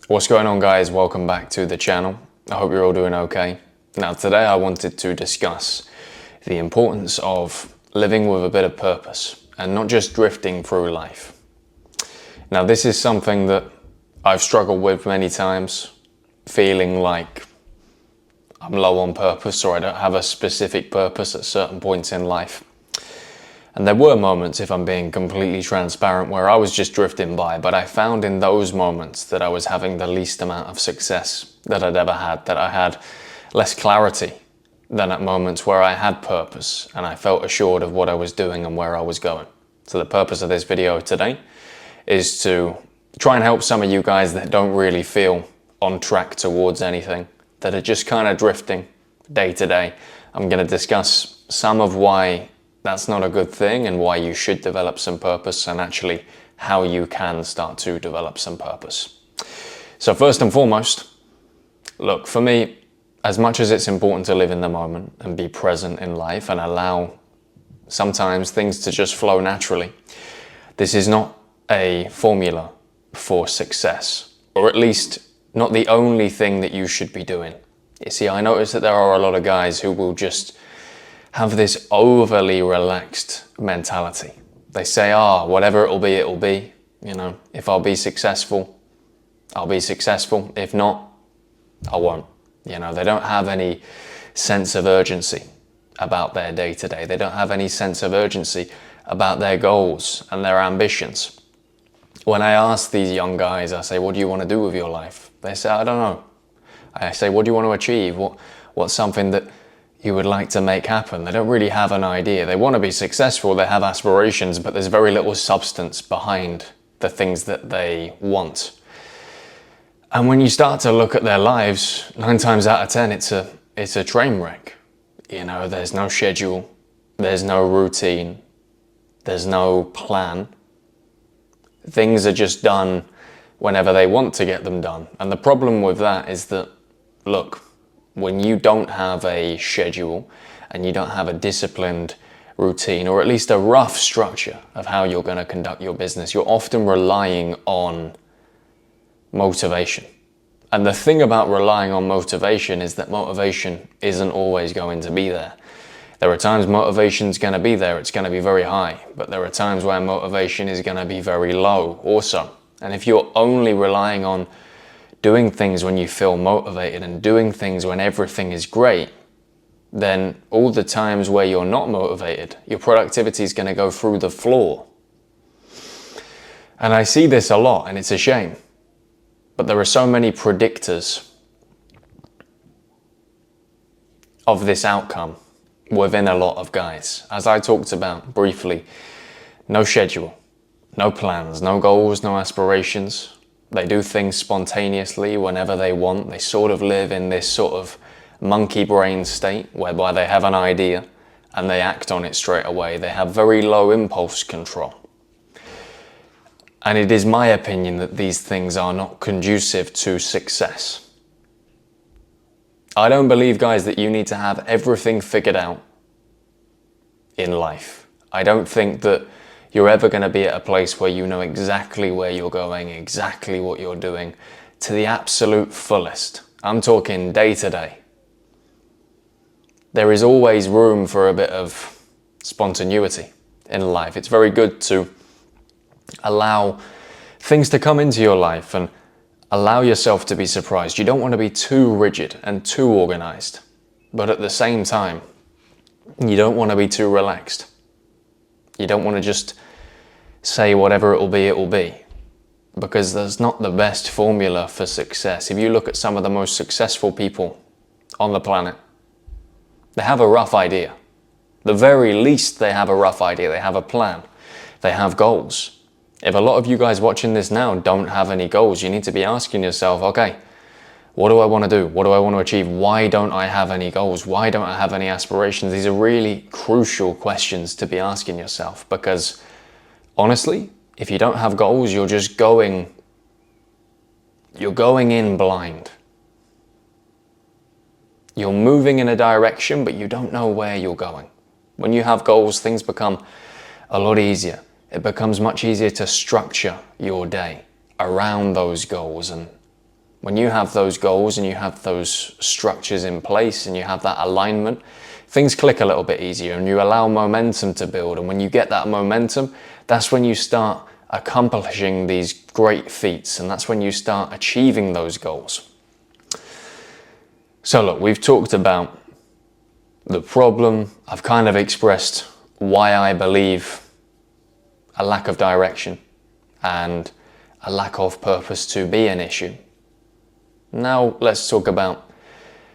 What's going on, guys? Welcome back to the channel. I hope you're all doing okay. Now today I wanted to discuss the importance of living with a bit of purpose and not just drifting through life. Now this is something that I've struggled with many times, feeling like I'm low on purpose or I don't have a specific purpose at certain points in life. And there were moments, if I'm being completely transparent, where I was just drifting by, but I found in those moments that I was having the least amount of success that I'd ever had, that I had less clarity than at moments where I had purpose and I felt assured of what I was doing and where I was going. So the purpose of this video today is to try and help some of you guys that don't really feel on track towards anything, that are just kind of drifting day to day. I'm going to discuss some of why that's not a good thing and why you should develop some purpose, and actually how you can start to develop some purpose. So first and foremost, look, for me, as much as it's important to live in the moment and be present in life and allow sometimes things to just flow naturally, this is not a formula for success, or at least not the only thing that you should be doing. You see, I notice that there are a lot of guys who will just have this overly relaxed mentality. They say, whatever it'll be. You know, if I'll be successful, I'll be successful. If not, I won't. You know, they don't have any sense of urgency about their day to day. They don't have any sense of urgency about their goals and their ambitions. When I ask these young guys, I say, what do you want to do with your life? They say, I don't know. I say, what do you want to achieve? What's something that you would like to make happen? They don't really have an idea. They want to be successful, they have aspirations, but there's very little substance behind the things that they want. And when you start to look at their lives, 9 times out of 10, it's a train wreck. You know, there's no schedule, there's no routine, there's no plan. Things are just done whenever they want to get them done. And the problem with that is that, look, when you don't have a schedule and you don't have a disciplined routine, or at least a rough structure of how you're going to conduct your business, you're often relying on motivation. And the thing about relying on motivation is that motivation isn't always going to be there. There are times motivation's going to be there, it's going to be very high, but there are times where motivation is going to be very low also. And if you're only relying on doing things when you feel motivated and doing things when everything is great, then all the times where you're not motivated, your productivity is going to go through the floor. And I see this a lot, and it's a shame. But there are so many predictors of this outcome within a lot of guys. As I talked about briefly, no schedule, no plans, no goals, no aspirations. They do things spontaneously whenever they want. They sort of live in this sort of monkey brain state whereby they have an idea and they act on it straight away. They have very low impulse control. And it is my opinion that these things are not conducive to success. I don't believe, guys, that you need to have everything figured out in life. I don't think that you're ever going to be at a place where you know exactly where you're going, exactly what you're doing, to the absolute fullest. I'm talking day to day. There is always room for a bit of spontaneity in life. It's very good to allow things to come into your life and allow yourself to be surprised. You don't want to be too rigid and too organized, but at the same time, you don't want to be too relaxed. You don't want to just say whatever it'll be, because there's not the best formula for success. If you look at some of the most successful people on the planet, they have a rough idea. The very least, they have a rough idea. They have a plan. They have goals. If a lot of you guys watching this now don't have any goals, you need to be asking yourself, okay, what do I want to do? What do I want to achieve? Why don't I have any goals? Why don't I have any aspirations? These are really crucial questions to be asking yourself, because honestly, if you don't have goals, you're going in blind. You're moving in a direction, but you don't know where you're going. When you have goals, things become a lot easier. It becomes much easier to structure your day around those goals and When you have those goals and you have those structures in place and you have that alignment, things click a little bit easier and you allow momentum to build. And when you get that momentum, that's when you start accomplishing these great feats, and that's when you start achieving those goals. So look, we've talked about the problem. I've kind of expressed why I believe a lack of direction and a lack of purpose to be an issue. Now let's talk about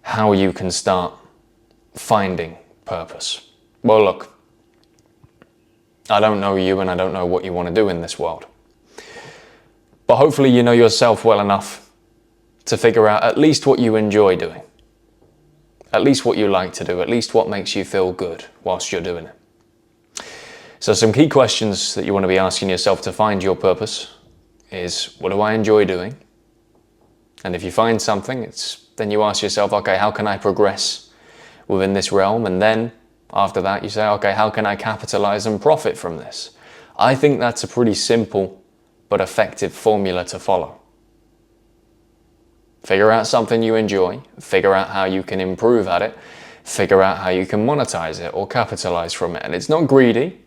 how you can start finding purpose. Well, look, I don't know you and I don't know what you want to do in this world. But hopefully you know yourself well enough to figure out at least what you enjoy doing. At least what you like to do, at least what makes you feel good whilst you're doing it. So some key questions that you want to be asking yourself to find your purpose is, what do I enjoy doing? And if you find something, then you ask yourself, okay, how can I progress within this realm? And then after that, you say, okay, how can I capitalize and profit from this? I think that's a pretty simple but effective formula to follow. Figure out something you enjoy, figure out how you can improve at it, figure out how you can monetize it or capitalize from it. And it's not greedy.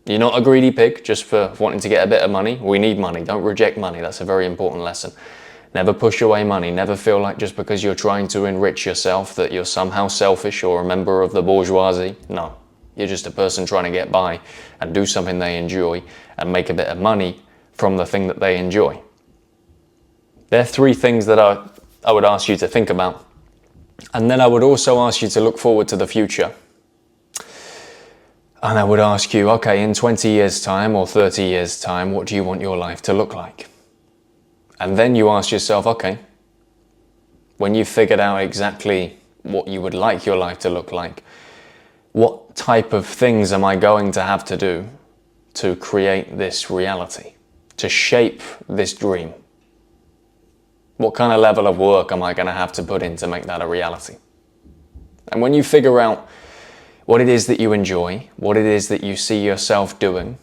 You're not a greedy pig just for wanting to get a bit of money. We need money. Don't reject money. That's a very important lesson. Never push away money. Never feel like just because you're trying to enrich yourself that you're somehow selfish or a member of the bourgeoisie. No, you're just a person trying to get by and do something they enjoy and make a bit of money from the thing that they enjoy. There are three things that I would ask you to think about. And then I would also ask you to look forward to the future. And I would ask you, okay, in 20 years' time or 30 years' time, what do you want your life to look like? And then you ask yourself, okay, when you've figured out exactly what you would like your life to look like, what type of things am I going to have to do to create this reality, to shape this dream? What kind of level of work am I going to have to put in to make that a reality? And when you figure out what it is that you enjoy, what it is that you see yourself doing,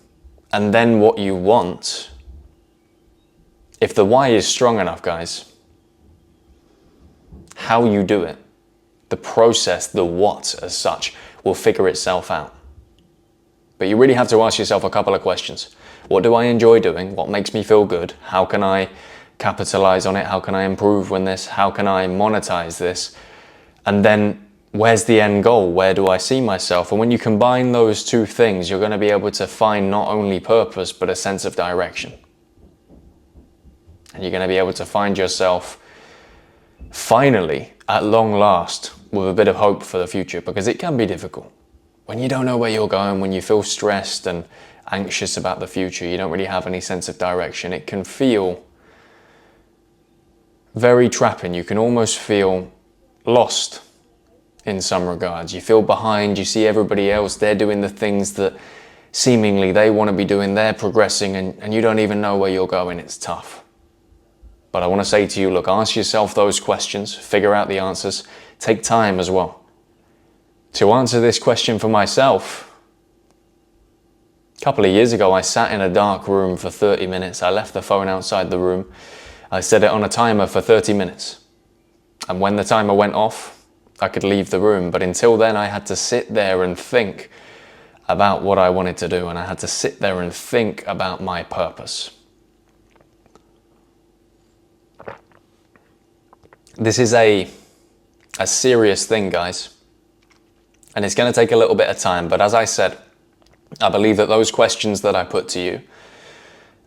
and then what you want, if the why is strong enough, guys, how you do it, the process, the what as such, will figure itself out. But you really have to ask yourself a couple of questions. What do I enjoy doing? What makes me feel good? How can I capitalize on it? How can I improve on this? How can I monetize this? And then where's the end goal? Where do I see myself? And when you combine those two things, you're going to be able to find not only purpose, but a sense of direction. And you're going to be able to find yourself finally, at long last, with a bit of hope for the future, because it can be difficult. When you don't know where you're going, when you feel stressed and anxious about the future, you don't really have any sense of direction, it can feel very trapping. You can almost feel lost in some regards. You feel behind, you see everybody else, they're doing the things that seemingly they want to be doing, they're progressing, and you don't even know where you're going. It's tough. But I want to say to you, look, ask yourself those questions, figure out the answers, take time as well. To answer this question for myself, a couple of years ago, I sat in a dark room for 30 minutes. I left the phone outside the room. I set it on a timer for 30 minutes. And when the timer went off, I could leave the room. But until then, I had to sit there and think about what I wanted to do. And I had to sit there and think about my purpose. This is a serious thing, guys. And it's going to take a little bit of time. But as I said, I believe that those questions that I put to you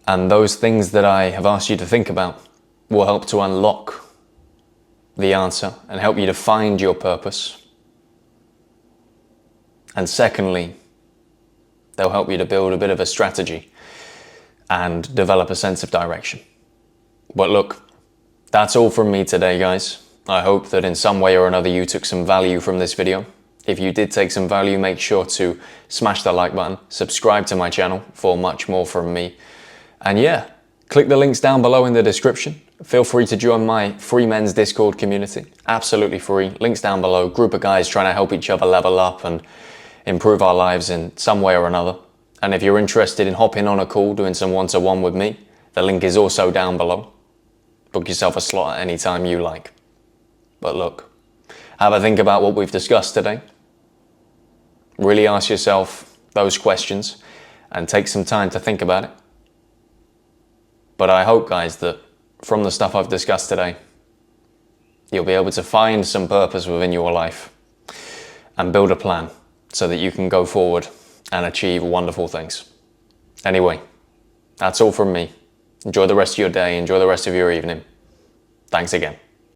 and those things that I have asked you to think about will help to unlock the answer and help you to find your purpose. And secondly, they'll help you to build a bit of a strategy and develop a sense of direction. But look, that's all from me today, guys. I hope that in some way or another you took some value from this video. If you did take some value, make sure to smash the like button, subscribe to my channel for much more from me. And yeah, click the links down below in the description. Feel free to join my free men's Discord community. Absolutely free. Links down below. Group of guys trying to help each other level up and improve our lives in some way or another. And if you're interested in hopping on a call, doing some one-to-one with me, the link is also down below. Book yourself a slot at any time you like. But look, have a think about what we've discussed today. Really ask yourself those questions and take some time to think about it. But I hope, guys, that from the stuff I've discussed today, you'll be able to find some purpose within your life and build a plan so that you can go forward and achieve wonderful things. Anyway, that's all from me. Enjoy the rest of your day, enjoy the rest of your evening. Thanks again.